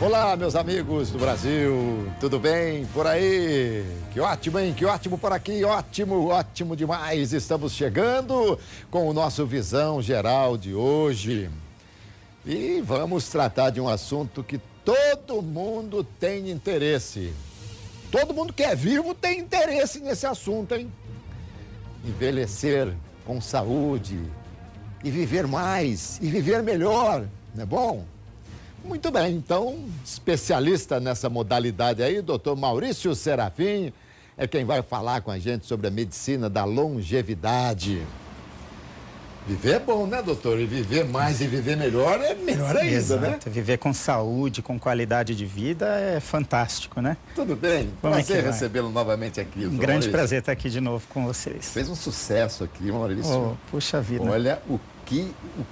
Olá, meus amigos do Brasil, tudo bem por aí? Que ótimo, hein? Que ótimo por aqui, ótimo, ótimo demais. Estamos chegando com o nosso Visão Geral de hoje. E vamos tratar de um assunto que todo mundo tem interesse. Todo mundo que é vivo tem interesse nesse assunto, hein? Envelhecer com saúde e viver mais e viver melhor, não é bom? Muito bem, então, especialista nessa modalidade aí, doutor Maurício Serafim, é quem vai falar com a gente sobre a medicina da longevidade. Viver é bom, né, doutor? E viver mais e viver melhor é melhor ainda, Exato. né? Viver com saúde, com qualidade de vida é fantástico, né? Tudo bem, prazer recebê-lo novamente aqui. Um grande Maurício. Prazer estar aqui de novo com vocês. Fez um sucesso aqui, Maurício. Puxa vida. Olha o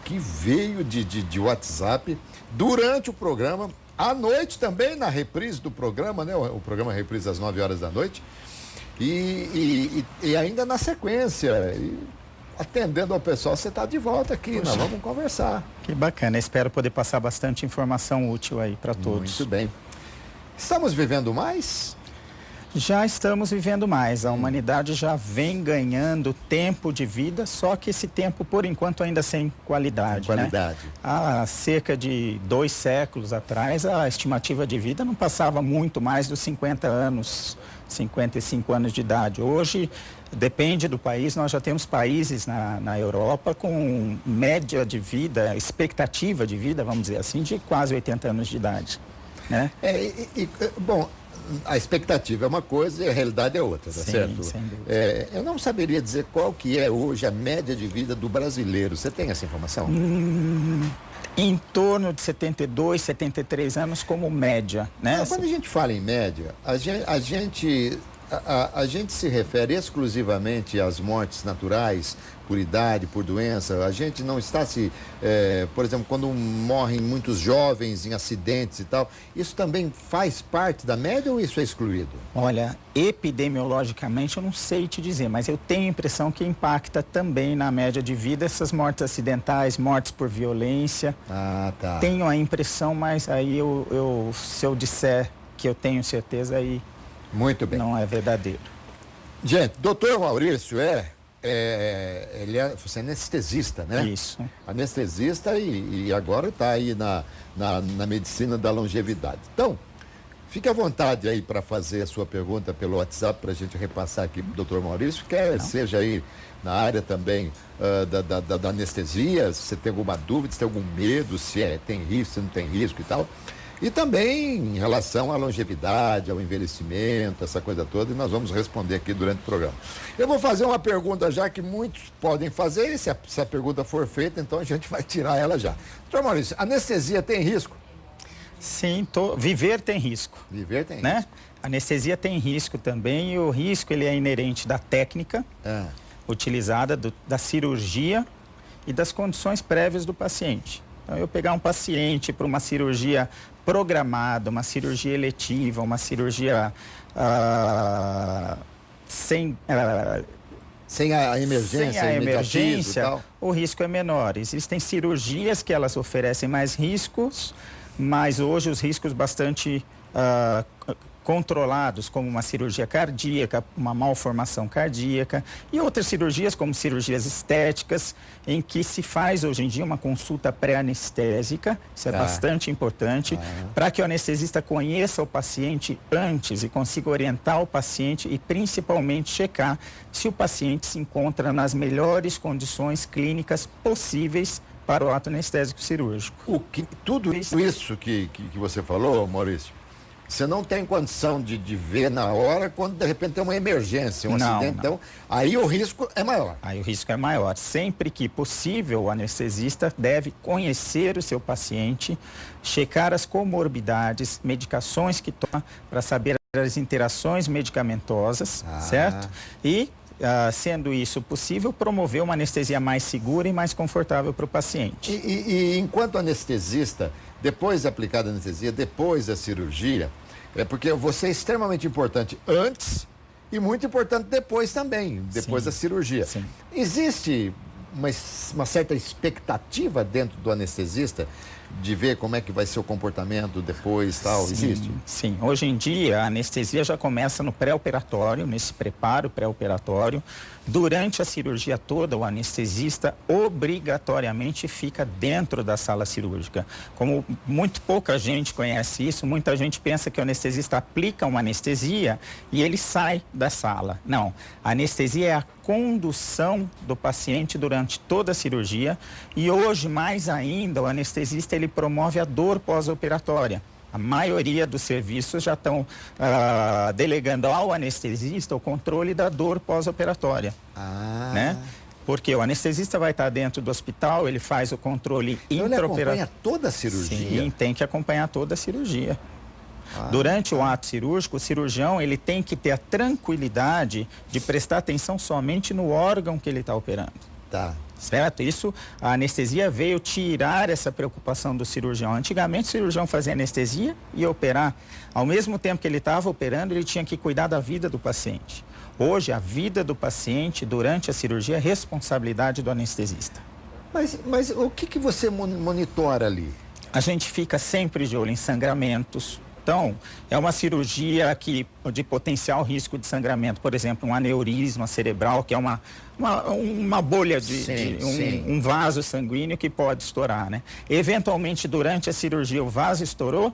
que veio de WhatsApp durante o programa, à noite também, na reprise do programa, né? O programa reprise às 9 horas da noite. E ainda na sequência, atendendo ao pessoal, você está de volta aqui, nós vamos conversar. Que bacana, espero poder passar bastante informação útil aí para todos. Muito bem. Estamos vivendo mais? Já estamos vivendo mais, a humanidade já vem ganhando tempo de vida, só que esse tempo, por enquanto, ainda sem qualidade. Né? Há cerca de 2 séculos atrás, a estimativa de vida não passava muito mais dos 50 anos, 55 anos de idade. Hoje, depende do país, nós já temos países na Europa com média de vida, expectativa de vida, vamos dizer assim, de quase 80 anos de idade. Né? Bom, a expectativa é uma coisa e a realidade é outra, tá certo? Sem dúvida. Eu não saberia dizer qual que é hoje a média de vida do brasileiro. Você tem essa informação? Em torno de 72, 73 anos como média, né? Quando a gente fala em média, a gente se refere exclusivamente às mortes naturais, por idade, por doença. A gente não está por exemplo, quando morrem muitos jovens em acidentes e tal, isso também faz parte da média ou isso é excluído? Olha, epidemiologicamente eu não sei te dizer, mas eu tenho a impressão que impacta também na média de vida essas mortes acidentais, mortes por violência. Ah, tá. Tenho a impressão, mas aí se eu disser que eu tenho certeza, aí muito bem. Não é verdadeiro. Gente, doutor Maurício você é anestesista, né? Isso. Anestesista e agora está aí na medicina da longevidade. Então, fique à vontade aí para fazer a sua pergunta pelo WhatsApp para a gente repassar aqui para o doutor Maurício, seja aí na área também da anestesia, se você tem alguma dúvida, se tem algum medo, se tem risco, se não tem risco e tal. E também em relação à longevidade, ao envelhecimento, essa coisa toda, e nós vamos responder aqui durante o programa. Eu vou fazer uma pergunta já que muitos podem fazer, e se a pergunta for feita, então a gente vai tirar ela já. Doutor Maurício, anestesia tem risco? Sim, viver tem risco. Viver tem né? risco. Anestesia tem risco também, e o risco ele é inerente da técnica utilizada, da cirurgia e das condições prévias do paciente. Então, eu pegar um paciente para uma cirurgia programada, uma cirurgia eletiva, uma cirurgia sem a emergência, o risco é menor. Existem cirurgias que elas oferecem mais riscos, mas hoje os riscos bastante controlados, como uma cirurgia cardíaca, uma malformação cardíaca e outras cirurgias, como cirurgias estéticas, em que se faz hoje em dia uma consulta pré-anestésica, isso é bastante importante, para que o anestesista conheça o paciente antes e consiga orientar o paciente e principalmente checar se o paciente se encontra nas melhores condições clínicas possíveis para o ato anestésico cirúrgico. Tudo isso que você falou, Maurício, você não tem condição de ver na hora quando de repente tem uma emergência, acidente. Então, aí o risco é maior. Aí o risco é maior. Sempre que possível, o anestesista deve conhecer o seu paciente, checar as comorbidades, medicações que toma, para saber as interações medicamentosas, certo? E, sendo isso possível, promover uma anestesia mais segura e mais confortável para o paciente. E enquanto anestesista, depois de aplicada a anestesia, depois da cirurgia, porque você é extremamente importante antes e muito importante depois também, depois da cirurgia. Sim. Existe uma certa expectativa dentro do anestesista de ver como é que vai ser o comportamento depois, tal? Existe? Sim. Hoje em dia, a anestesia já começa no pré-operatório, nesse preparo pré-operatório. Durante a cirurgia toda, o anestesista obrigatoriamente fica dentro da sala cirúrgica. Como muito pouca gente conhece isso, muita gente pensa que o anestesista aplica uma anestesia e ele sai da sala. Não, a anestesia é a condução do paciente durante toda a cirurgia e hoje, mais ainda, o anestesista ele promove a dor pós-operatória. A maioria dos serviços já estão delegando ao anestesista o controle da dor pós-operatória. Né? Porque o anestesista vai estar dentro do hospital, ele faz o controle intraoperatório. Ele acompanha toda a cirurgia? Sim, tem que acompanhar toda a cirurgia. Durante o ato cirúrgico, o cirurgião ele tem que ter a tranquilidade de prestar atenção somente no órgão que ele está operando. Tá. Certo? Isso, a anestesia veio tirar essa preocupação do cirurgião. Antigamente o cirurgião fazia anestesia e operar. Ao mesmo tempo que ele estava operando, ele tinha que cuidar da vida do paciente. Hoje, a vida do paciente durante a cirurgia é responsabilidade do anestesista. Mas o que você monitora ali? A gente fica sempre de olho em sangramentos. Então, é uma cirurgia de potencial risco de sangramento, por exemplo, um aneurisma cerebral, que é uma bolha um vaso sanguíneo que pode estourar, né? Eventualmente, durante a cirurgia, o vaso estourou,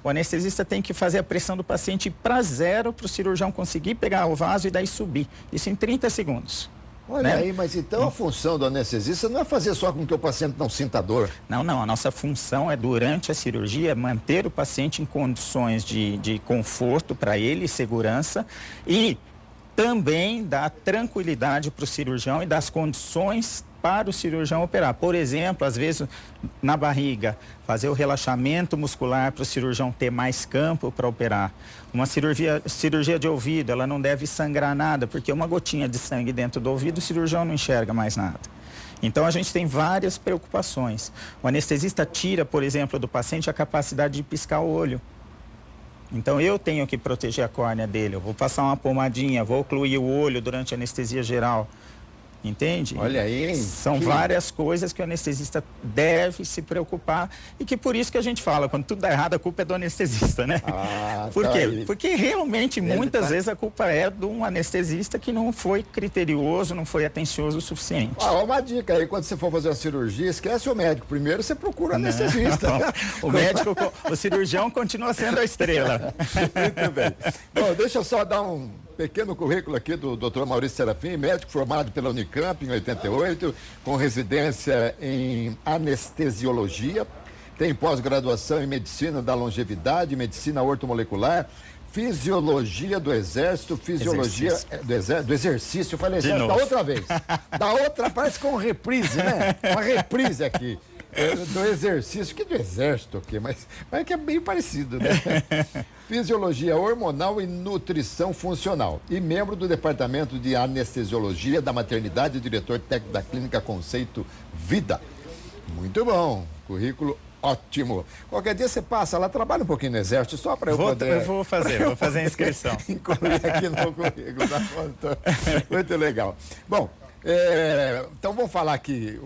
o anestesista tem que fazer a pressão do paciente para zero para o cirurgião conseguir pegar o vaso e daí subir. Isso em 30 segundos. Olha aí, mas então a função do anestesista não é fazer só com que o paciente não sinta dor? Não, a nossa função é, durante a cirurgia, manter o paciente em condições de conforto para ele, segurança, e também dar tranquilidade para o cirurgião e das condições para o cirurgião operar. Por exemplo, às vezes na barriga, fazer o relaxamento muscular para o cirurgião ter mais campo para operar. Uma cirurgia de ouvido, ela não deve sangrar nada, porque uma gotinha de sangue dentro do ouvido, o cirurgião não enxerga mais nada. Então a gente tem várias preocupações. O anestesista tira, por exemplo, do paciente a capacidade de piscar o olho. Então eu tenho que proteger a córnea dele, eu vou passar uma pomadinha, vou ocluir o olho durante a anestesia geral. Entende? Olha aí. São várias coisas que o anestesista deve se preocupar e que por isso que a gente fala, quando tudo dá errado, a culpa é do anestesista, né? Por quê? Porque realmente, muitas vezes, a culpa é de um anestesista que não foi criterioso, não foi atencioso o suficiente. Uma dica aí, quando você for fazer uma cirurgia, esquece o médico. Primeiro você procura o anestesista. O cirurgião continua sendo a estrela. Muito bem. Bom, deixa eu só dar um pequeno currículo aqui do Dr. Maurício Serafim, médico formado pela Unicamp em 88, com residência em anestesiologia, tem pós-graduação em medicina da longevidade, medicina ortomolecular, fisiologia do exército, fisiologia do exercício. Eu falei exército da outra vez. Da outra, parece com reprise, né? Uma reprise aqui. Do exercício, que do exército aqui, mas é que é bem parecido, né? Fisiologia hormonal e nutrição funcional. E membro do Departamento de Anestesiologia da Maternidade, diretor técnico da Clínica Conceito Vida. Muito bom. Currículo ótimo. Qualquer dia você passa lá, trabalha um pouquinho no exército, só para eu poder... Eu vou fazer a inscrição. Incluir aqui no currículo. Tá? Muito legal. Bom, então vamos falar aqui...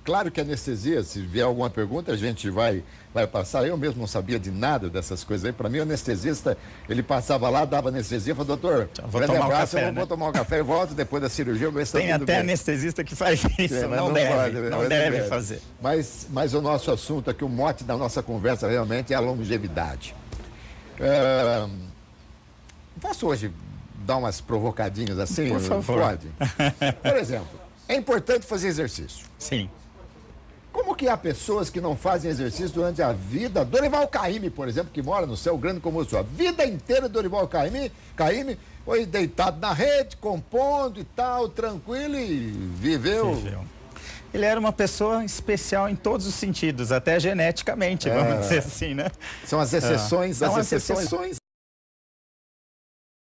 Claro que anestesia, se vier alguma pergunta, a gente vai passar. Eu mesmo não sabia de nada dessas coisas aí. Para mim, o anestesista, ele passava lá, dava anestesia, falou, doutor, vou tomar um café, eu vou tomar um café e volto depois da cirurgia. Tem até anestesista que faz isso, não deve fazer. Mas o nosso assunto aqui, o mote da nossa conversa realmente é a longevidade. Posso hoje dar umas provocadinhas assim? Por favor. Pode? Por exemplo, é importante fazer exercício. Sim. Como que há pessoas que não fazem exercício durante a vida? Dorival Caymmi, por exemplo, que mora no céu grande como o senhor. A vida inteira, Dorival Caymmi foi deitado na rede, compondo e tal, tranquilo e viveu. Ele era uma pessoa especial em todos os sentidos, até geneticamente, vamos dizer assim, né? São as exceções,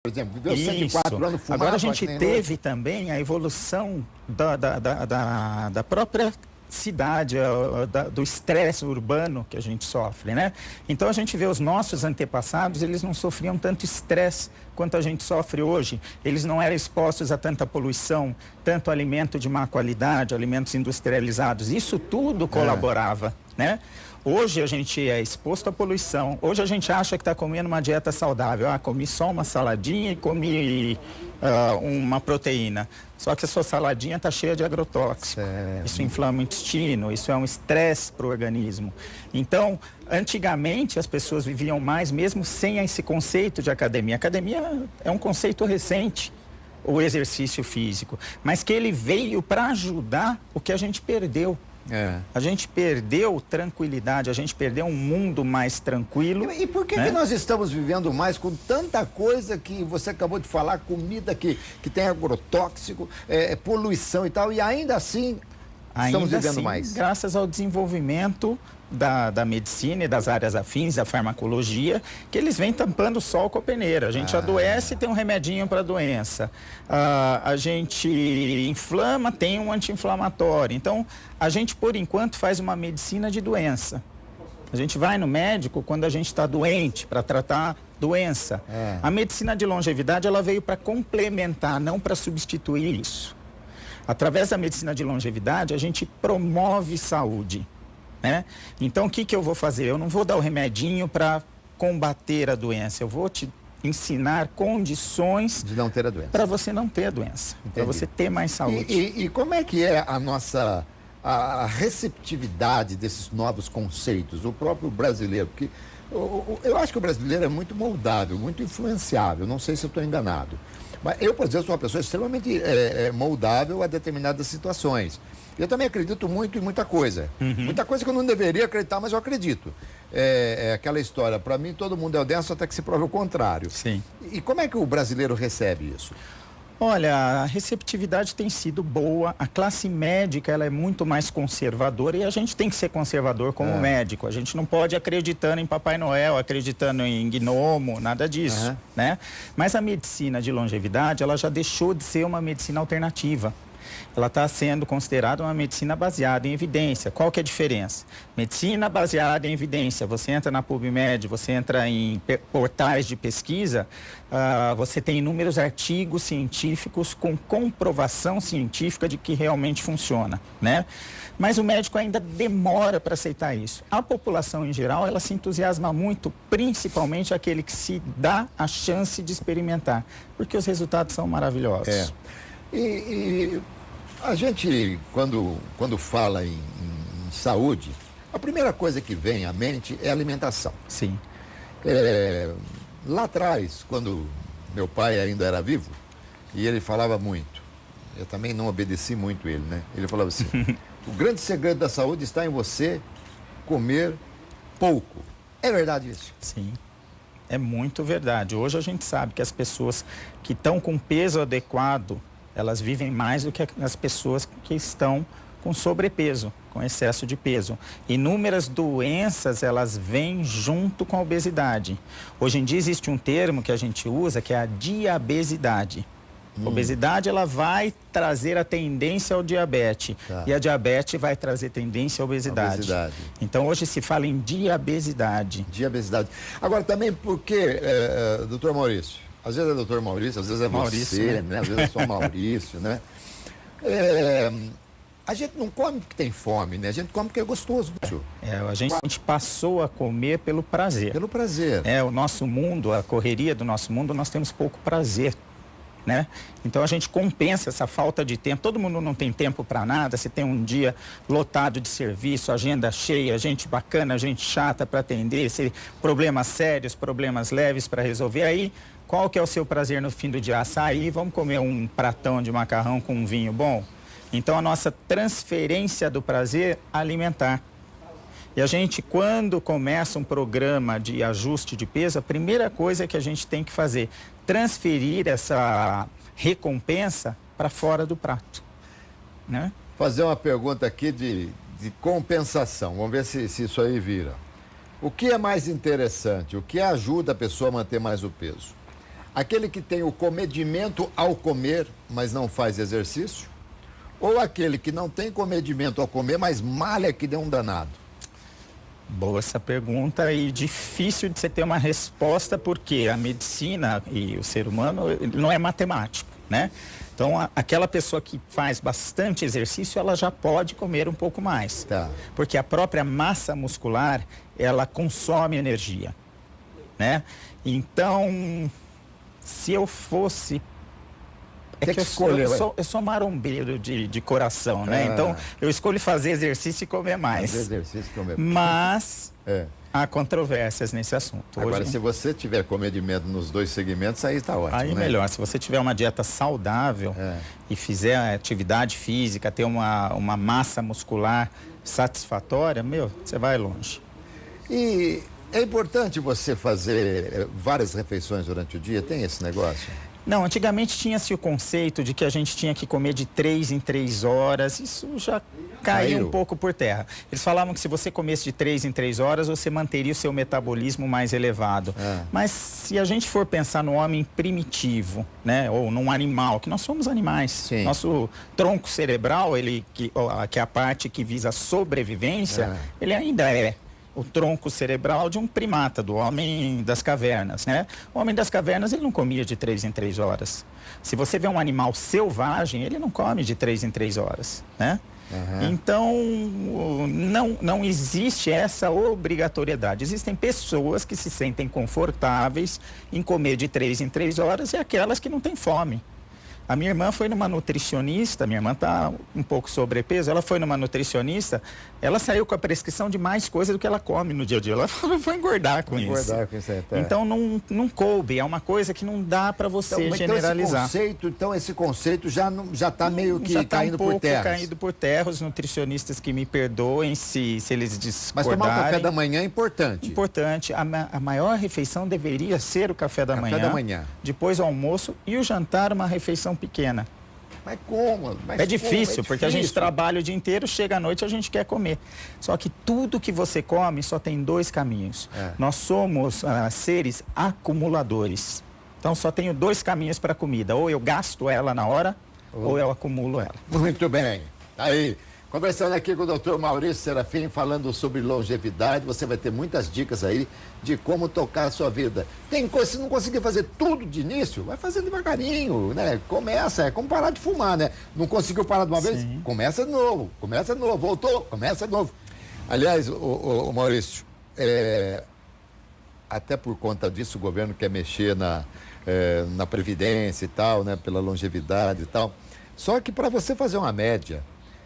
Por exemplo, viveu 104 anos, fumava. Agora a gente teve também a evolução da própria cidade, do estresse urbano que a gente sofre, né? Então a gente vê os nossos antepassados, eles não sofriam tanto estresse quanto a gente sofre hoje. Eles não eram expostos a tanta poluição, tanto alimento de má qualidade, alimentos industrializados. Isso tudo colaborava, né? Hoje a gente é exposto à poluição. Hoje a gente acha que está comendo uma dieta saudável. Ah, comi só uma saladinha e comi uma proteína. Só que a sua saladinha está cheia de agrotóxico. Isso inflama o intestino, isso é um estresse para o organismo. Então, antigamente as pessoas viviam mais mesmo sem esse conceito de academia. Academia é um conceito recente, o exercício físico, mas que ele veio para ajudar o que a gente perdeu. A gente perdeu tranquilidade, a gente perdeu um mundo mais tranquilo. E por que, que nós estamos vivendo mais com tanta coisa que você acabou de falar, comida que tem agrotóxico, poluição e tal, e ainda assim estamos vivendo mais? Graças ao desenvolvimento da medicina e das áreas afins, da farmacologia, que eles vêm tampando o sol com a peneira. A gente adoece e tem um remedinho para a doença. A gente inflama, tem um anti-inflamatório. Então, a gente, por enquanto, faz uma medicina de doença. A gente vai no médico quando a gente está doente, para tratar doença. A medicina de longevidade, ela veio para complementar, não para substituir isso. Através da medicina de longevidade, a gente promove saúde. Né? Então, o que eu vou fazer? Eu não vou dar o remedinho para combater a doença. Eu vou te ensinar condições de não ter a doença. Para você não ter a doença, para você ter mais saúde. E como é que é a nossa a receptividade desses novos conceitos? O próprio brasileiro, porque eu acho que o brasileiro é muito moldável, muito influenciável. Não sei se eu estou enganado. Mas eu, por exemplo, sou uma pessoa extremamente moldável a determinadas situações. Eu também acredito muito em muita coisa. Muita coisa que eu não deveria acreditar, mas eu acredito. É aquela história, para mim todo mundo é honesto até que se prove o contrário. Sim. E como é que o brasileiro recebe isso? Olha, a receptividade tem sido boa, a classe médica ela é muito mais conservadora e a gente tem que ser conservador como médico. A gente não pode acreditando em Papai Noel, acreditando em gnomo, nada disso, né? Mas a medicina de longevidade, ela já deixou de ser uma medicina alternativa. Ela está sendo considerada uma medicina baseada em evidência. Qual que é a diferença? Medicina baseada em evidência. Você entra na PubMed, você entra em portais de pesquisa, você tem inúmeros artigos científicos com comprovação científica de que realmente funciona, né? Mas o médico ainda demora para aceitar isso. A população em geral, ela se entusiasma muito, principalmente aquele que dá a chance de experimentar, porque os resultados são maravilhosos. E a gente, quando fala em saúde, a primeira coisa que vem à mente é a alimentação. Sim. Lá atrás, quando meu pai ainda era vivo, e ele falava muito, eu também não obedeci muito ele, né? Ele falava assim, o grande segredo da saúde está em você comer pouco. É verdade isso? Sim. É muito verdade. Hoje a gente sabe que as pessoas que estão com peso adequado, elas vivem mais do que as pessoas que estão com sobrepeso, com excesso de peso. Inúmeras doenças, elas vêm junto com a obesidade. Hoje em dia existe um termo que a gente usa, que é a diabesidade. A obesidade, ela vai trazer a tendência ao diabetes. E a diabetes vai trazer tendência à obesidade. Então, hoje se fala em diabesidade. Diabesidade. Agora, também porque, doutor Maurício, às vezes é doutor Maurício, às vezes é Maurício, você, né? Às vezes é só Maurício, né? A gente não come porque tem fome, né? A gente come porque é gostoso. A gente passou a comer pelo prazer. Pelo prazer. O nosso mundo, a correria do nosso mundo, nós temos pouco prazer, né? Então a gente compensa essa falta de tempo. Todo mundo não tem tempo para nada. Você tem um dia lotado de serviço, agenda cheia, gente bacana, gente chata para atender, problemas sérios, problemas leves para resolver. Aí, qual que é o seu prazer no fim do dia? Sair, vamos comer um pratão de macarrão com um vinho bom? Então a nossa transferência do prazer alimentar. E a gente, quando começa um programa de ajuste de peso, a primeira coisa que a gente tem que fazer, transferir essa recompensa para fora do prato, né? Fazer uma pergunta aqui de compensação, vamos ver se isso aí vira. O que é mais interessante, o que ajuda a pessoa a manter mais o peso? Aquele que tem o comedimento ao comer, mas não faz exercício? ou aquele que não tem comedimento ao comer, mas malha que deu um danado? Boa essa pergunta e difícil de você ter uma resposta, porque a medicina e o ser humano não é matemático, né? Então, aquela pessoa que faz bastante exercício, ela já pode comer um pouco mais. Tá. Porque a própria massa muscular, ela consome energia, né? Então, se eu fosse... eu sou marombeiro de coração, né? Então, eu escolho fazer exercício e comer mais. Fazer exercício e comer. Mas há controvérsias nesse assunto. Agora, se você tiver comedimento nos dois segmentos, aí está ótimo, aí né? melhor. Se você tiver uma dieta saudável e fizer atividade física, ter uma massa muscular satisfatória, você vai longe. E é importante você fazer várias refeições durante o dia? Tem esse negócio? Não, antigamente tinha-se o conceito de que a gente tinha que comer de 3 em 3 horas. Isso já caiu um pouco por terra. Eles falavam que se você comesse de 3 em 3 horas, você manteria o seu metabolismo mais elevado. Mas se a gente for pensar no homem primitivo, né, ou num animal, que nós somos animais. Sim. Nosso tronco cerebral, que é a parte que visa a sobrevivência, ele ainda é o tronco cerebral de um primata, do homem das cavernas, né? O homem das cavernas, ele não comia de 3 em 3 horas. Se você vê um animal selvagem, ele não come de 3 em 3 horas, né? Então, não existe essa obrigatoriedade. Existem pessoas que se sentem confortáveis em comer de 3 em 3 horas e aquelas que não têm fome. A minha irmã foi numa nutricionista, minha irmã está um pouco sobrepeso, ela foi numa nutricionista, ela saiu com a prescrição de mais coisa do que ela come no dia a dia. Ela falou, vou engordar com isso. Então não coube, é uma coisa que não dá para você generalizar. Então esse conceito já está meio que caindo por terra. Caído por terra, os nutricionistas que me perdoem se eles discordarem. Mas tomar o café da manhã é importante. Importante. A maior refeição deveria ser o café da manhã. Depois o almoço e o jantar, uma refeição pequena. Mas como? É difícil, porque a gente trabalha o dia inteiro, chega à noite a gente quer comer. Só que tudo que você come só tem 2 caminhos. Nós somos seres acumuladores. Então só tenho 2 caminhos para a comida. Ou eu gasto ela na hora, ou eu acumulo ela. Muito bem. Aí, conversando aqui com o Dr. Maurício Serafim, falando sobre longevidade, você vai ter muitas dicas aí de como tocar a sua vida. Tem coisa, se não conseguir fazer tudo de início, vai fazendo devagarinho, né? Começa, é como parar de fumar, né? Não conseguiu parar de uma vez? Começa de novo, voltou, começa de novo. Aliás, o Maurício, até por conta disso o governo quer mexer na Previdência e tal, né? Pela longevidade e tal. Só que para você fazer uma média,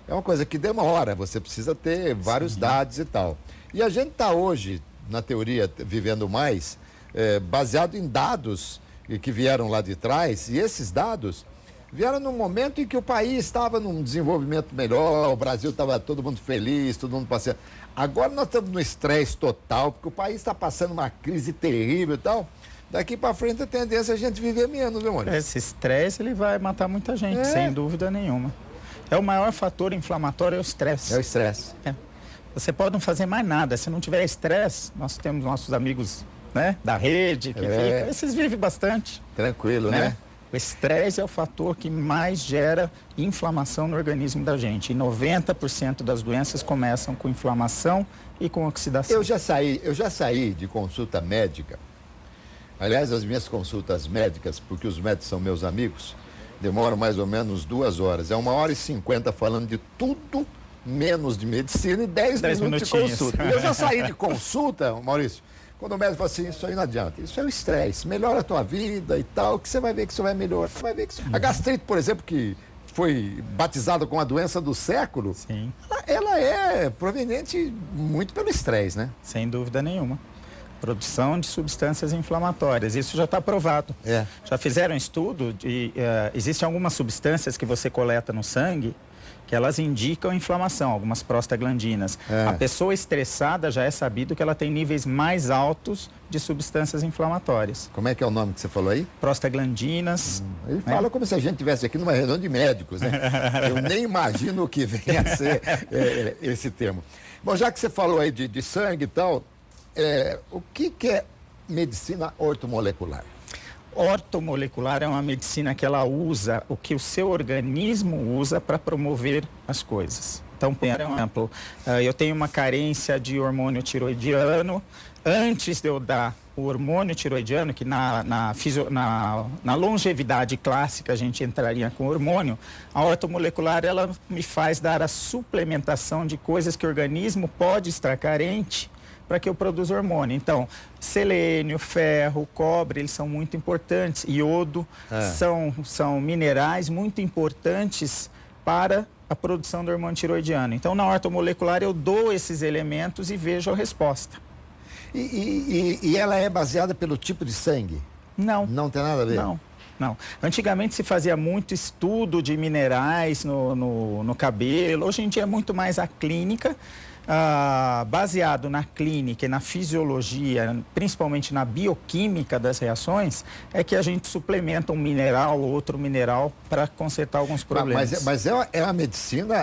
é uma coisa que demora, você precisa ter vários dados e tal. E a gente está hoje, na teoria, vivendo mais, baseado em dados que vieram lá de trás, e esses dados vieram num momento em que o país estava num desenvolvimento melhor, o Brasil estava todo mundo feliz, todo mundo passeando. Agora nós estamos no estresse total, porque o país está passando uma crise terrível e tal. Daqui para frente a tendência é a gente viver menos, viu, Maurício? Esse estresse, ele vai matar muita gente, sem dúvida nenhuma. É o maior fator inflamatório, é o estresse. É o estresse. Você pode não fazer mais nada. Se não tiver estresse, nós temos nossos amigos, né, da rede, que esses vivem bastante. Tranquilo, né? O estresse é o fator que mais gera inflamação no organismo da gente. E 90% das doenças começam com inflamação e com oxidação. Eu já saí de consulta médica. Aliás, as minhas consultas médicas, porque os médicos são meus amigos, demoram mais ou menos 2 horas. É 1h50 falando de tudo, menos de medicina, e 10 minutos de consulta. E eu já saí de consulta, Maurício, quando o médico fala assim, isso aí não adianta. Isso é o estresse, melhora a tua vida e tal, que você vai ver que isso vai melhorar. Você vai ver que isso... A gastrite, por exemplo, que foi batizada com a doença do século, ela é proveniente muito pelo estresse, né? Sem dúvida nenhuma. Produção de substâncias inflamatórias, isso já está provado. Já fizeram estudo de... existem algumas substâncias que você coleta no sangue que elas indicam inflamação, algumas prostaglandinas. A pessoa estressada já é sabido que ela tem níveis mais altos de substâncias inflamatórias. Como é que é o nome que você falou aí? Prostaglandinas. Ele fala como se a gente estivesse aqui numa reunião de médicos, né? Eu nem imagino o que vem a ser esse termo. Bom, já que você falou aí de sangue e tal, o que é medicina ortomolecular? Ortomolecular é uma medicina que ela usa o que o seu organismo usa para promover as coisas. Então, por exemplo, eu tenho uma carência de hormônio tiroidiano. Antes de eu dar o hormônio tiroidiano, que na longevidade clássica a gente entraria com hormônio, a ortomolecular ela me faz dar a suplementação de coisas que o organismo pode estar carente para que eu produza hormônio. Então, selênio, ferro, cobre, eles são muito importantes. Iodo são minerais muito importantes para a produção do hormônio tiroidiano. Então, na ortomolecular, eu dou esses elementos e vejo a resposta. E ela é baseada pelo tipo de sangue? Não. Não tem nada a ver? Não. Antigamente se fazia muito estudo de minerais no cabelo. Hoje em dia é muito mais a clínica. Baseado na clínica e na fisiologia, principalmente na bioquímica das reações, é que a gente suplementa um mineral ou outro mineral para consertar alguns problemas. Mas é uma medicina,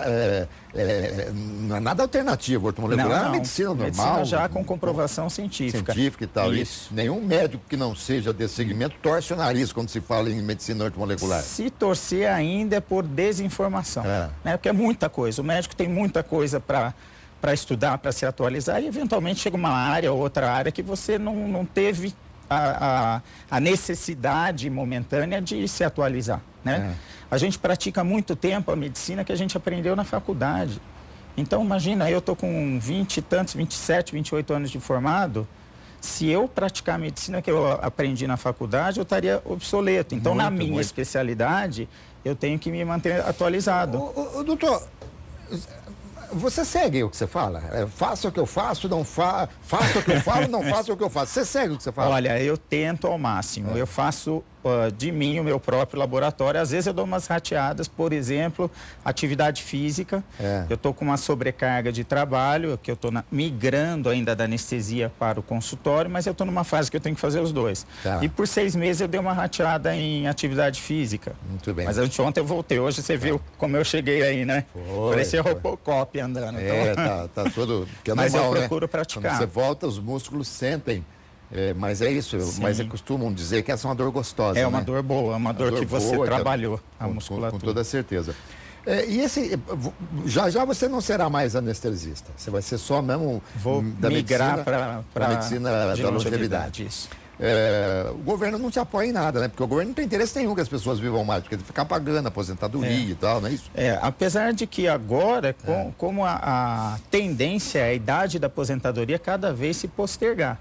não é nada alternativo, ortomolecular é uma medicina normal. Medicina já com comprovação científica. Científica e tal. Isso. Nenhum médico que não seja desse segmento torce o nariz quando se fala em medicina ortomolecular. Se torcer ainda é por desinformação, né? Porque é muita coisa, o médico tem muita coisa para estudar, para se atualizar, e eventualmente chega uma área ou outra área que você não teve a necessidade momentânea de se atualizar, né? A gente pratica há muito tempo a medicina que a gente aprendeu na faculdade. Então, imagina, eu estou com 20 e tantos, 27, 28 anos de formado, se eu praticar a medicina que eu aprendi na faculdade, eu estaria obsoleto. Então, na minha especialidade, eu tenho que me manter atualizado. Doutor, você segue o que você fala? Faça o que eu faço, faça o que eu falo, não faça o que eu faço. Você segue o que você fala? Olha, eu tento ao máximo. Eu faço de mim o meu próprio laboratório. Às vezes eu dou umas rateadas, por exemplo, atividade física. Eu estou com uma sobrecarga de trabalho, que eu estou migrando ainda da anestesia para o consultório, mas eu estou numa fase que eu tenho que fazer os dois. E por 6 meses eu dei uma rateada em atividade física. Muito bem. Mas ontem eu voltei. Hoje você viu como eu cheguei aí, né? Parecia Robocop andando. Tá tudo... Que é mas normal, eu procuro praticar. Quando você volta, os músculos sentem. Mas é isso, mas costumam dizer que essa é uma dor gostosa. É uma dor boa, uma dor que você trabalhou, a musculatura. Com toda certeza. Já você não será mais anestesista, você vai ser só mesmo Vou migrar para a medicina da longevidade. Isso. O governo não te apoia em nada, né? Porque o governo não tem interesse nenhum que as pessoas vivam mais, porque ficar pagando aposentadoria e tal, não é isso? Apesar de que agora, como a tendência, a idade da aposentadoria cada vez se postergar.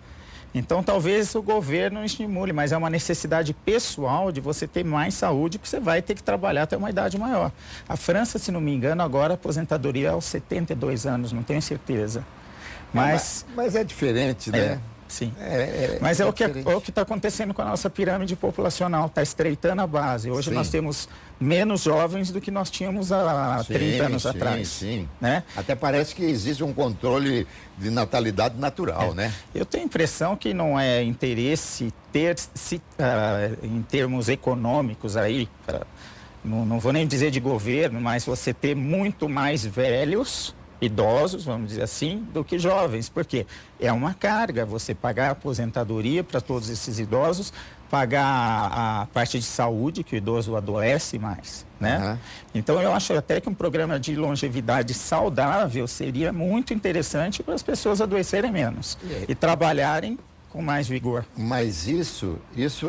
Então, talvez o governo estimule, mas é uma necessidade pessoal de você ter mais saúde, porque você vai ter que trabalhar até uma idade maior. A França, se não me engano, agora a aposentadoria é aos 72 anos, não tenho certeza. Mas é diferente, né? Sim. Mas é o que está acontecendo com a nossa pirâmide populacional, está estreitando a base. Hoje nós temos menos jovens do que nós tínhamos há 30 anos atrás. Sim. Né? Até parece que existe um controle de natalidade natural, né? Eu tenho a impressão que não é interesse em termos econômicos aí, não vou nem dizer de governo, mas você ter muito mais velhos, idosos, vamos dizer assim, do que jovens, porque é uma carga você pagar a aposentadoria para todos esses idosos, pagar a parte de saúde, que o idoso adoece mais, né? Então, eu acho até que um programa de longevidade saudável seria muito interessante para as pessoas adoecerem menos e trabalharem com mais vigor. Mas isso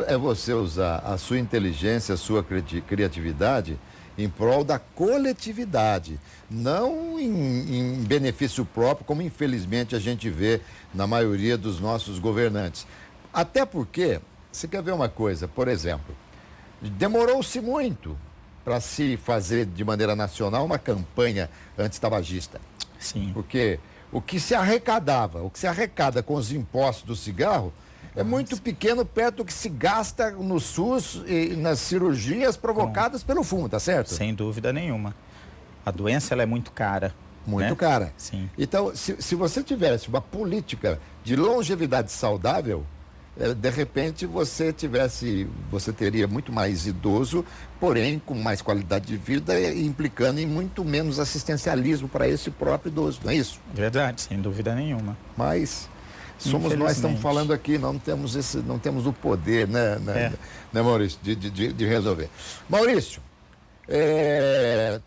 é você usar a sua inteligência, a sua criatividade em prol da coletividade, não em benefício próprio, como infelizmente a gente vê na maioria dos nossos governantes. Até porque, você quer ver uma coisa, por exemplo, demorou-se muito para se fazer de maneira nacional uma campanha antitabagista. Sim. Porque o que se arrecada com os impostos do cigarro é muito pequeno perto do que se gasta no SUS e nas cirurgias provocadas pelo fumo, tá certo? Sem dúvida nenhuma. A doença ela é muito cara. Muito cara. Sim. Então, se você tivesse uma política de longevidade saudável, de repente você teria muito mais idoso, porém com mais qualidade de vida e implicando em muito menos assistencialismo para esse próprio idoso, não é isso? Verdade, sem dúvida nenhuma. Mas Somos nós estamos falando aqui, não temos o poder, né Maurício, de resolver. Maurício,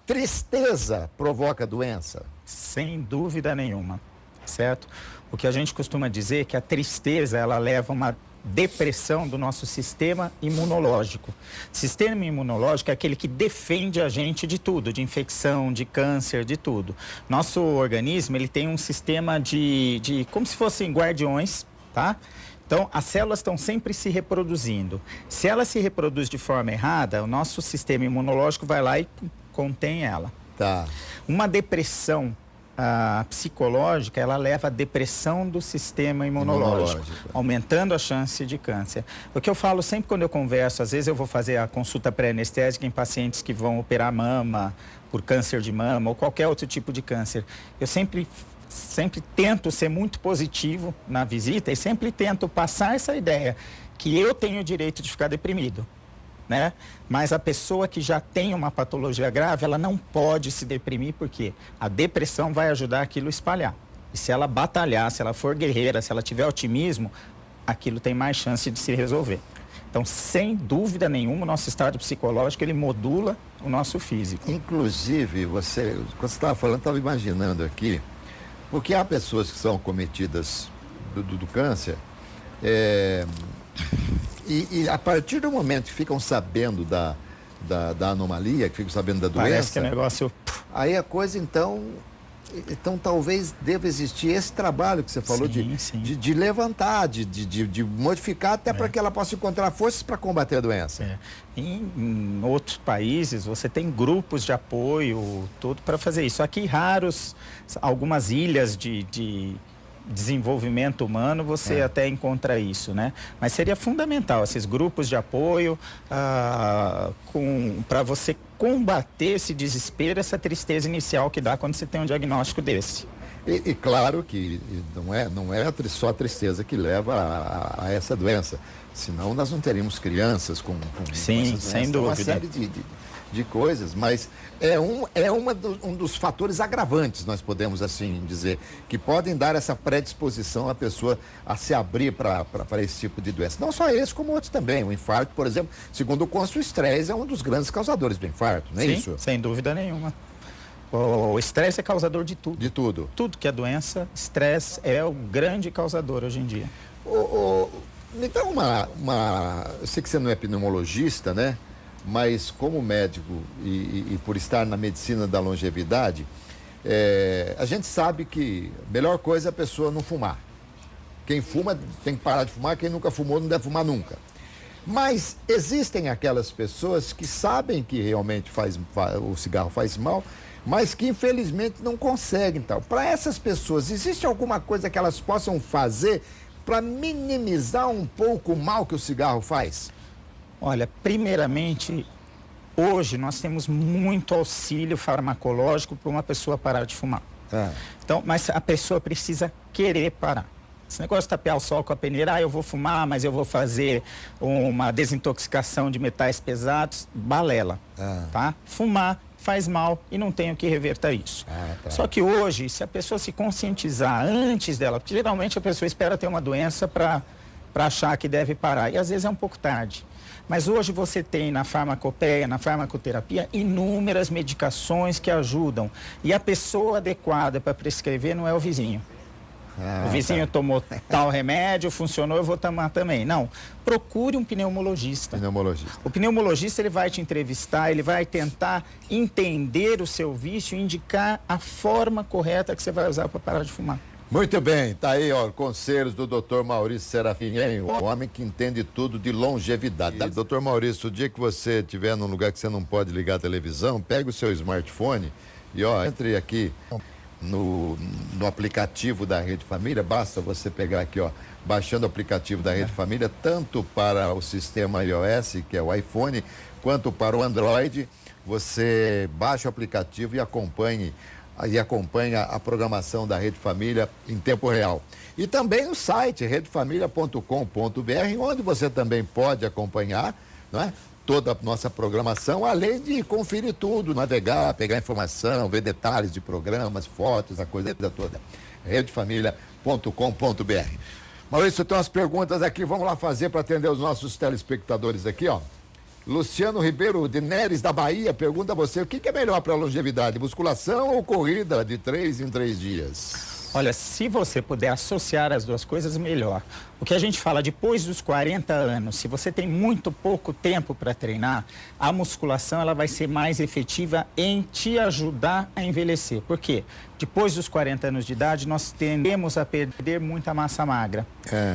tristeza provoca doença? Sem dúvida nenhuma, certo? O que a gente costuma dizer é que a tristeza, ela leva uma depressão do nosso sistema imunológico. Sistema imunológico é aquele que defende a gente de tudo, de infecção, de câncer, de tudo. Nosso organismo, ele tem um sistema de como se fossem guardiões, tá? Então, as células estão sempre se reproduzindo. Se ela se reproduz de forma errada, o nosso sistema imunológico vai lá e contém ela. Tá. Uma depressão psicológica, ela leva à depressão do sistema imunológico, aumentando a chance de câncer. O que eu falo sempre quando eu converso, às vezes eu vou fazer a consulta pré-anestésica em pacientes que vão operar mama, por câncer de mama ou qualquer outro tipo de câncer. Eu sempre tento ser muito positivo na visita e sempre tento passar essa ideia que eu tenho o direito de ficar deprimido, né? Mas a pessoa que já tem uma patologia grave, ela não pode se deprimir, porque a depressão vai ajudar aquilo a espalhar. E se ela batalhar, se ela for guerreira, se ela tiver otimismo, aquilo tem mais chance de se resolver. Então, sem dúvida nenhuma, o nosso estado psicológico, ele modula o nosso físico. Inclusive, quando você estava falando, estava imaginando aqui, porque há pessoas que são cometidas do câncer, e a partir do momento que ficam sabendo da anomalia, que ficam sabendo da doença... Parece que é negócio... Aí a coisa, então talvez deva existir esse trabalho que você falou, de levantar, de modificar, até para que ela possa encontrar forças para combater a doença. Em outros países, você tem grupos de apoio, tudo para fazer isso. Aqui, algumas ilhas de desenvolvimento humano, você até encontra isso, né? Mas seria fundamental esses grupos de apoio para você combater esse desespero, essa tristeza inicial que dá quando você tem um diagnóstico desse. E claro que não é só a tristeza que leva a essa doença, senão nós não teríamos crianças com sim, sem dúvida. Uma série de coisas, mas é um dos fatores agravantes, nós podemos assim dizer, que podem dar essa predisposição à pessoa a se abrir para esse tipo de doença. Não só esse, como outros também. O infarto, por exemplo, segundo o Consul, o estresse é um dos grandes causadores do infarto, não é isso? Sem dúvida nenhuma. O estresse é causador de tudo. De tudo. Tudo que é doença, estresse é o grande causador hoje em dia. Me dá eu sei que você não é pneumologista, né? Mas como médico e por estar na medicina da longevidade, a gente sabe que a melhor coisa é a pessoa não fumar. Quem fuma tem que parar de fumar, quem nunca fumou não deve fumar nunca. Mas existem aquelas pessoas que sabem que realmente o cigarro faz mal, mas que infelizmente não conseguem tal. Para essas pessoas, existe alguma coisa que elas possam fazer para minimizar um pouco o mal que o cigarro faz? Olha, primeiramente, hoje nós temos muito auxílio farmacológico para uma pessoa parar de fumar. Então, mas a pessoa precisa querer parar. Esse negócio de tapear o sol com a peneira, eu vou fumar, mas eu vou fazer uma desintoxicação de metais pesados, balela, tá? Fumar faz mal e não tem o que reverter isso. Só que hoje, se a pessoa se conscientizar antes dela, porque geralmente a pessoa espera ter uma doença para achar que deve parar, e às vezes é um pouco tarde. Mas hoje você tem na farmacopeia, na farmacoterapia, inúmeras medicações que ajudam. E a pessoa adequada para prescrever não é o vizinho. O vizinho tomou tal remédio, funcionou, eu vou tomar também. Não, procure um pneumologista. O pneumologista, ele vai te entrevistar, ele vai tentar entender o seu vício e indicar a forma correta que você vai usar para parar de fumar. Muito bem, tá aí, ó, conselhos do Dr. Maurício Serafim, o homem que entende tudo de longevidade. Dr. Maurício, o dia que você estiver num lugar que você não pode ligar a televisão, pega o seu smartphone e, ó, entre aqui no aplicativo da Rede Família, basta você pegar aqui, ó, baixando o aplicativo da Rede Família, tanto para o sistema iOS, que é o iPhone, quanto para o Android, você baixa o aplicativo e acompanha a programação da Rede Família em tempo real. E também o site redefamilia.com.br, onde você também pode acompanhar, não é, toda a nossa programação, além de conferir tudo, navegar, pegar informação, ver detalhes de programas, fotos, a coisa toda. redefamilia.com.br. Maurício, tem umas perguntas aqui, vamos lá fazer para atender os nossos telespectadores aqui, ó. Luciano Ribeiro de Neres, da Bahia, pergunta a você, o que é melhor para a longevidade, musculação ou corrida de 3 em 3 dias? Olha, se você puder associar as duas coisas, melhor. O que a gente fala, depois dos 40 anos, se você tem muito pouco tempo para treinar, a musculação ela vai ser mais efetiva em te ajudar a envelhecer. Por quê? Depois dos 40 anos de idade, nós tendemos a perder muita massa magra.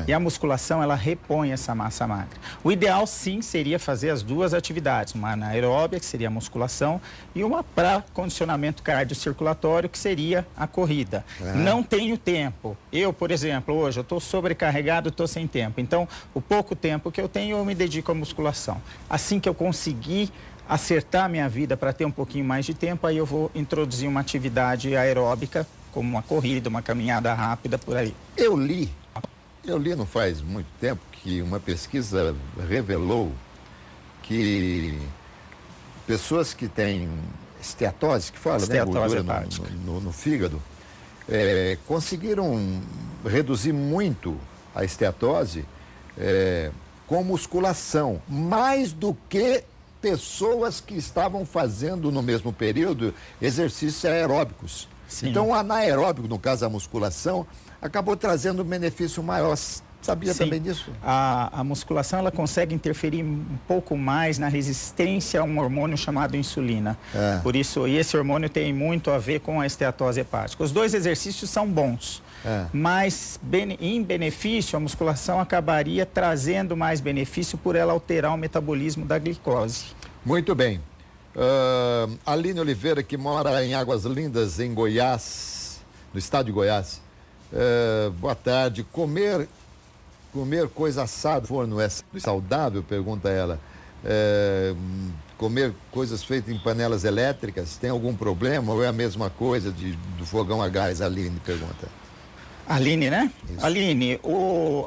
E a musculação, ela repõe essa massa magra. O ideal, sim, seria fazer as duas atividades. Uma anaeróbica, que seria a musculação, e uma para condicionamento cardiocirculatório, que seria a corrida. Não tenho tempo. Eu, por exemplo, hoje eu estou sobrecarregado, estou sem tempo. Então, o pouco tempo que eu tenho, eu me dedico à musculação. Assim que eu conseguir acertar a minha vida para ter um pouquinho mais de tempo, aí eu vou introduzir uma atividade aeróbica, como uma corrida, uma caminhada rápida, por aí. Eu li não faz muito tempo que uma pesquisa revelou que pessoas que têm esteatose, que fala, né, gordura no fígado, conseguiram reduzir muito a esteatose com musculação, mais do que pessoas que estavam fazendo no mesmo período exercícios aeróbicos. Sim. Então, o anaeróbico, no caso a musculação, acabou trazendo um benefício maior. Sabia Sim. também disso? A musculação ela consegue interferir um pouco mais na resistência a um hormônio chamado insulina. Por isso, e esse hormônio tem muito a ver com a esteatose hepática. Os dois exercícios são bons, mas em benefício, a musculação acabaria trazendo mais benefício por ela alterar o metabolismo da glicose. Muito bem. Aline Oliveira, que mora em Águas Lindas, em Goiás, no estado de Goiás. Boa tarde. Comer coisa assada no forno é saudável? Pergunta ela. Comer coisas feitas em panelas elétricas tem algum problema ou é a mesma coisa do fogão a gás? Aline pergunta. Aline, né? Isso. Aline,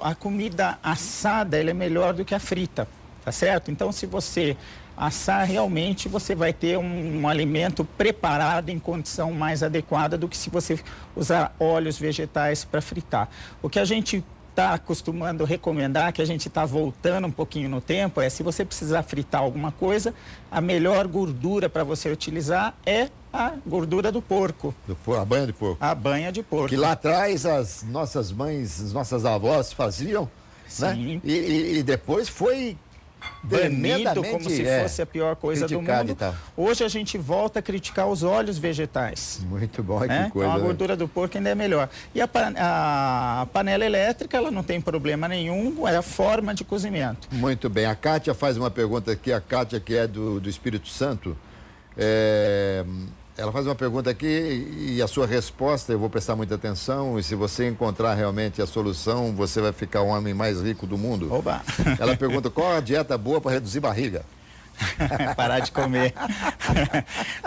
a comida assada ela é melhor do que a frita, tá certo? Então, se você assar, realmente você vai ter um alimento preparado em condição mais adequada do que se você usar óleos vegetais para fritar. O que a gente está acostumando recomendar, que a gente está voltando um pouquinho no tempo, se você precisar fritar alguma coisa, a melhor gordura para você utilizar é a gordura do porco. A banha de porco. A banha de porco. Que lá atrás as nossas mães, as nossas avós faziam, sim, né? E depois foi banido como se fosse a pior coisa do mundo. Hoje a gente volta a criticar os óleos vegetais. Muito bom, que coisa. Então a gordura do porco ainda é melhor. E a panela elétrica, ela não tem problema nenhum, é a forma de cozimento. Muito bem. A Kátia faz uma pergunta aqui, a Kátia que é do Espírito Santo. Ela faz uma pergunta aqui e a sua resposta eu vou prestar muita atenção, e se você encontrar realmente a solução, você vai ficar o homem mais rico do mundo. Oba! Ela pergunta qual a dieta boa para reduzir barriga. Parar de comer.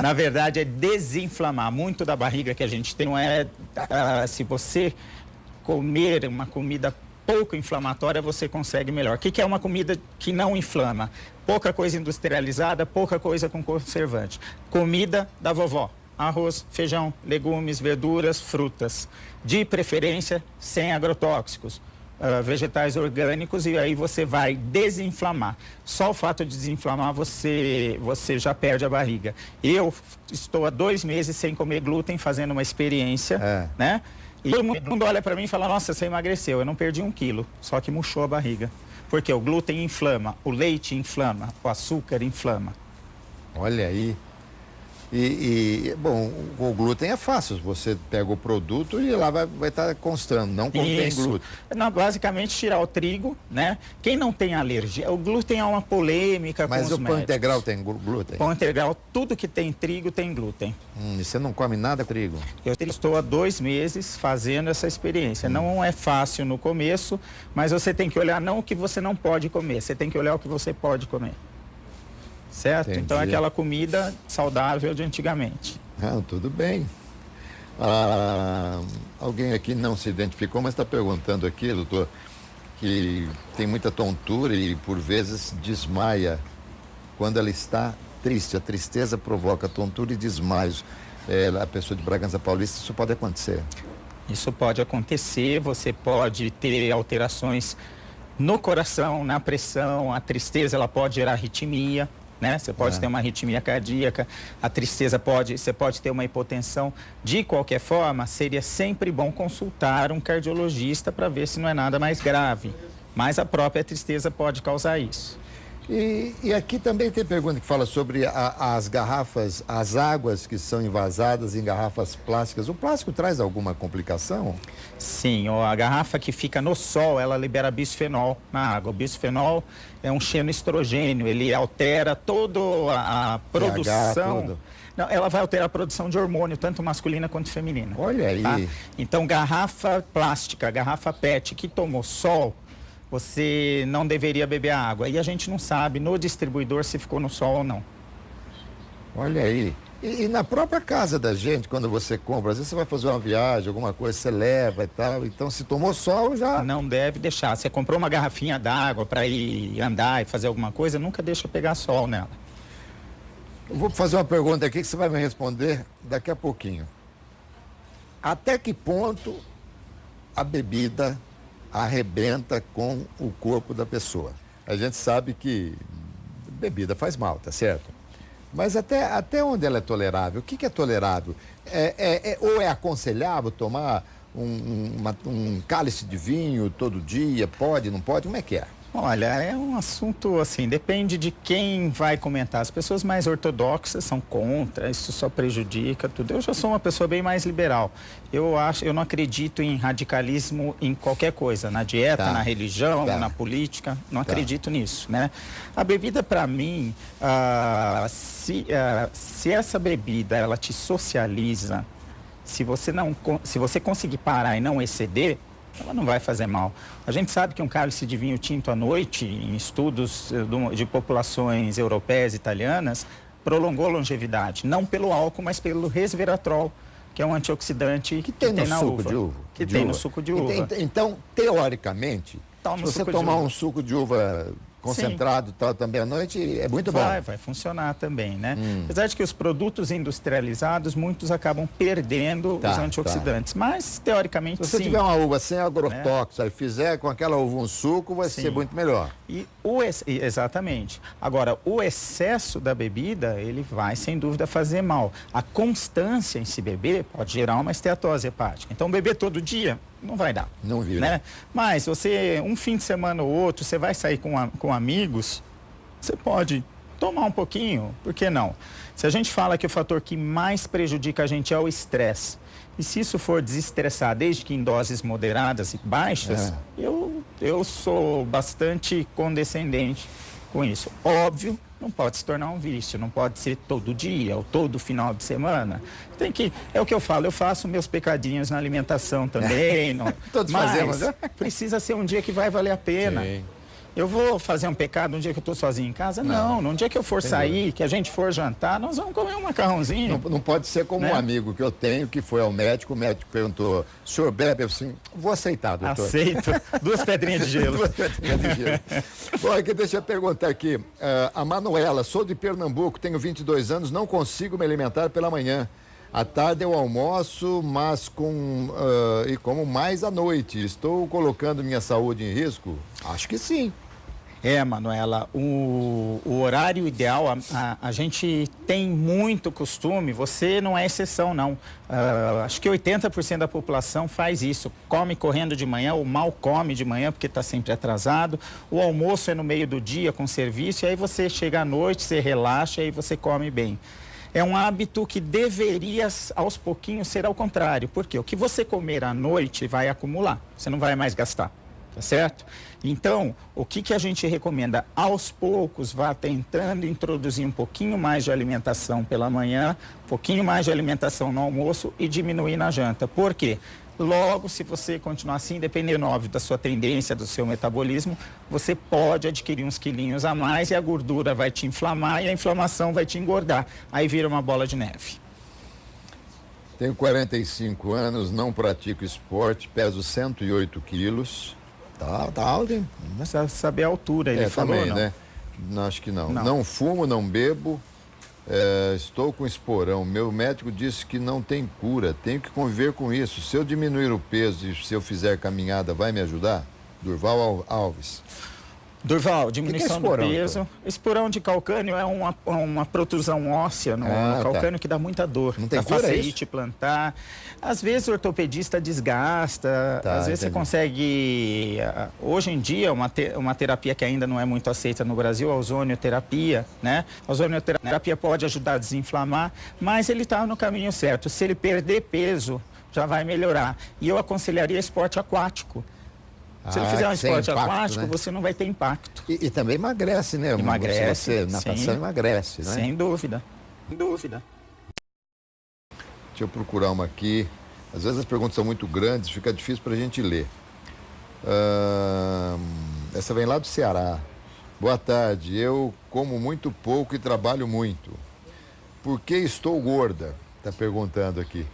Na verdade, é desinflamar. Muito da barriga que a gente tem não é... se você comer uma comida pouco inflamatória, você consegue melhor. O que é uma comida que não inflama? Pouca coisa industrializada, pouca coisa com conservante. Comida da vovó. Arroz, feijão, legumes, verduras, frutas. De preferência, sem agrotóxicos. Vegetais orgânicos, e aí você vai desinflamar. Só o fato de desinflamar, você já perde a barriga. Eu estou há 2 meses sem comer glúten, fazendo uma experiência, né? E todo mundo olha para mim e fala, nossa, você emagreceu. Eu não perdi 1 quilo, só que murchou a barriga. Porque o glúten inflama, o leite inflama, o açúcar inflama. Olha aí. Bom, o glúten é fácil. Você pega o produto e lá vai estar constando, não contém glúten. Não, basicamente tirar o trigo, né? Quem não tem alergia, o glúten é uma polêmica com os médicos. Mas o pão integral tem glúten? Pão integral, tudo que tem trigo tem glúten. E você não come nada com trigo? Eu estou há 2 meses fazendo essa experiência. Não é fácil no começo, mas você tem que olhar não o que você não pode comer, você tem que olhar o que você pode comer. Certo? Entendi. Então, é aquela comida saudável de antigamente. Tudo bem. Alguém aqui não se identificou, mas está perguntando aqui, doutor, que tem muita tontura e, por vezes, desmaia quando ela está triste. A tristeza provoca tontura e desmaios. A pessoa de Bragança Paulista, isso pode acontecer. Isso pode acontecer, você pode ter alterações no coração, na pressão, a tristeza ela pode gerar arritmia, né? Você pode ter uma arritmia cardíaca, a tristeza você pode ter uma hipotensão. De qualquer forma, seria sempre bom consultar um cardiologista para ver se não é nada mais grave, mas a própria tristeza pode causar isso. E aqui também tem pergunta que fala sobre as garrafas, as águas que são envasadas em garrafas plásticas. O plástico traz alguma complicação? Sim, a garrafa que fica no sol, ela libera bisfenol na água. O bisfenol é um xenoestrogênio, ele altera toda a produção. Não, ela vai alterar a produção de hormônio, tanto masculina quanto feminina. Olha aí. Tá? Então, garrafa plástica, garrafa PET que tomou sol, você não deveria beber a água. E a gente não sabe no distribuidor se ficou no sol ou não. Olha aí. E na própria casa da gente, quando você compra, às vezes você vai fazer uma viagem, alguma coisa, você leva e tal. Então, se tomou sol, já... Não deve deixar. Você comprou uma garrafinha d'água para ir andar e fazer alguma coisa, nunca deixa pegar sol nela. Eu vou fazer uma pergunta aqui que você vai me responder daqui a pouquinho. Até que ponto a bebida arrebenta com o corpo da pessoa? A gente sabe que bebida faz mal, tá certo? Mas até onde ela é tolerável? O que é tolerável? Ou é aconselhável tomar um cálice de vinho todo dia? Pode, não pode? Como é que é? Olha, é um assunto assim, depende de quem vai comentar. As pessoas mais ortodoxas são contra, isso só prejudica tudo. Eu já sou uma pessoa bem mais liberal. Eu não acredito em radicalismo em qualquer coisa, na dieta, na religião, na política, não acredito nisso, né? A bebida, para mim, se essa bebida, ela te socializa, se você conseguir parar e não exceder, ela não vai fazer mal. A gente sabe que um cálice de vinho tinto à noite, em estudos de populações europeias e italianas, prolongou a longevidade. Não pelo álcool, mas pelo resveratrol, que é um antioxidante que tem no suco de uva. Que tem no suco de uva. Então, teoricamente, se você tomar um suco de uva concentrado também à noite, é muito bom. Vai funcionar também, né? Apesar de que os produtos industrializados, muitos acabam perdendo os antioxidantes. Mas, teoricamente, se você tiver uma uva sem agrotóxico, e fizer com aquela uva um suco, vai ser muito melhor. Exatamente. Agora, o excesso da bebida, ele vai, sem dúvida, fazer mal. A constância em se beber pode gerar uma esteatose hepática. Então, beber todo dia não vai dar. Não vira. Né? Mas você, um fim de semana ou outro, você vai sair com amigos, você pode tomar um pouquinho, por que não? Se a gente fala que o fator que mais prejudica a gente é o estresse, e se isso for desestressar, desde que em doses moderadas e baixas, eu sou bastante condescendente com isso. Óbvio, não pode se tornar um vício, não pode ser todo dia ou todo final de semana. É o que eu falo, eu faço meus pecadinhos na alimentação também. Todos fazemos. Precisa ser um dia que vai valer a pena. Sim. Eu vou fazer um pecado um dia que eu estou sozinho em casa? Não. Num dia que eu for sair, que a gente for jantar, nós vamos comer um macarrãozinho. Não pode ser como um amigo que eu tenho, que foi ao médico, o médico perguntou, o senhor bebe? Eu assim, vou aceitar, doutor. Aceito. 2 pedrinhas de gelo. 2 pedrinhas de gelo. Bom, aqui, deixa eu perguntar aqui. A Manuela, sou de Pernambuco, tenho 22 anos, não consigo me alimentar pela manhã. À tarde eu almoço, mas e como mais à noite. Estou colocando minha saúde em risco? Acho que sim. Manuela, o horário ideal, a gente tem muito costume, você não é exceção, não. Acho que 80% da população faz isso. Come correndo de manhã ou mal come de manhã porque está sempre atrasado. O almoço é no meio do dia com serviço, e aí você chega à noite, você relaxa e aí você come bem. É um hábito que deveria, aos pouquinhos, ser ao contrário. Porque o que você comer à noite vai acumular, você não vai mais gastar. Tá certo? Então, o que a gente recomenda? Aos poucos, vá tentando introduzir um pouquinho mais de alimentação pela manhã, um pouquinho mais de alimentação no almoço e diminuir na janta. Por quê? Logo, se você continuar assim, dependendo, óbvio, da sua tendência, do seu metabolismo, você pode adquirir uns quilinhos a mais e a gordura vai te inflamar e a inflamação vai te engordar. Aí vira uma bola de neve. Tenho 45 anos, não pratico esporte, peso 108 quilos. Tá alto, hein? Precisa saber a altura, ele falou, também, não? Né? Não, acho que não. Não fumo, não bebo, Estou com esporão. Meu médico disse que não tem cura. Tenho que conviver com isso. Se eu diminuir o peso e se eu fizer caminhada, vai me ajudar? Durval Alves. Durval, diminuição do peso. Então? Esporão de calcânio é uma protusão óssea no calcânio que dá muita dor. Não tem cura, facilite plantar. Às vezes o ortopedista desgasta, às vezes você consegue... Hoje em dia, uma terapia que ainda não é muito aceita no Brasil, a ozonioterapia, né? A ozonioterapia pode ajudar a desinflamar, mas ele está no caminho certo. Se ele perder peso, já vai melhorar. E eu aconselharia esporte aquático. Se ele fizer um esporte aquático, né? Você não vai ter impacto. E também emagrece, né? Emagrece. Natação emagrece, né? Sem dúvida. Sem dúvida. Deixa eu procurar uma aqui. Às vezes as perguntas são muito grandes, fica difícil para a gente ler. Essa vem lá do Ceará. Boa tarde. Eu como muito pouco e trabalho muito. Por que estou gorda? Está perguntando aqui.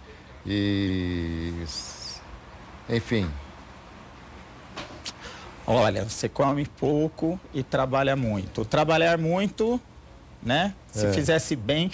Enfim... Olha, você come pouco e trabalha muito. Trabalhar muito, né? Se fizesse bem,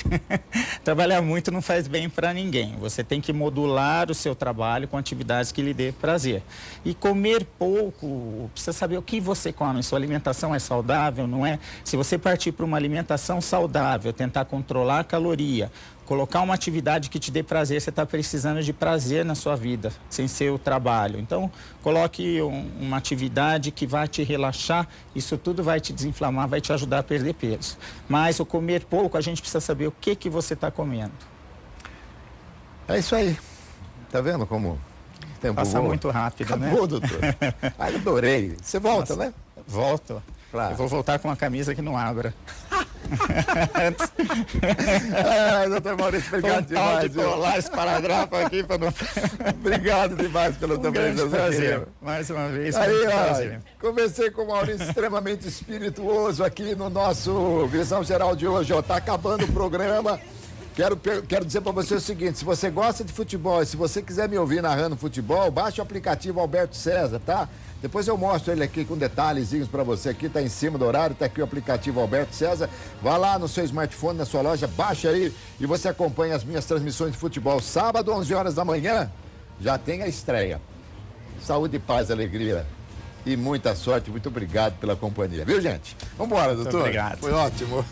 trabalhar muito não faz bem para ninguém. Você tem que modular o seu trabalho com atividades que lhe dê prazer. E comer pouco, precisa saber o que você come. Sua alimentação é saudável, não é? Se você partir para uma alimentação saudável, tentar controlar a caloria, colocar uma atividade que te dê prazer, você está precisando de prazer na sua vida, sem ser o trabalho. Então, coloque uma atividade que vai te relaxar, isso tudo vai te desinflamar, vai te ajudar a perder peso. Mas o comer pouco, a gente precisa saber o que você está comendo. É isso aí. Tá vendo como o tempo passa muito rápido, acabou, né? Doutor. Adorei. Você volta, né? Volto. Claro. Eu vou voltar com uma camisa que não abra. Doutor Maurício, obrigado demais. Vou colar esse paragrafo aqui para não... Obrigado demais pelo teu prazer. Mais uma vez. Aí, conversei com o Maurício, extremamente espirituoso aqui no nosso Visão Geral de hoje. Tá acabando o programa. Quero dizer para você o seguinte, se você gosta de futebol e se você quiser me ouvir narrando futebol, baixe o aplicativo Alberto César, tá? Depois eu mostro ele aqui com detalhezinhos para você aqui, tá em cima do horário, tá aqui o aplicativo Alberto César. Vá lá no seu smartphone, na sua loja, baixa aí e você acompanha as minhas transmissões de futebol. Sábado, 11 horas da manhã, já tem a estreia. Saúde, paz, alegria e muita sorte. Muito obrigado pela companhia, viu, gente? Vambora, doutor? Muito obrigado. Foi ótimo.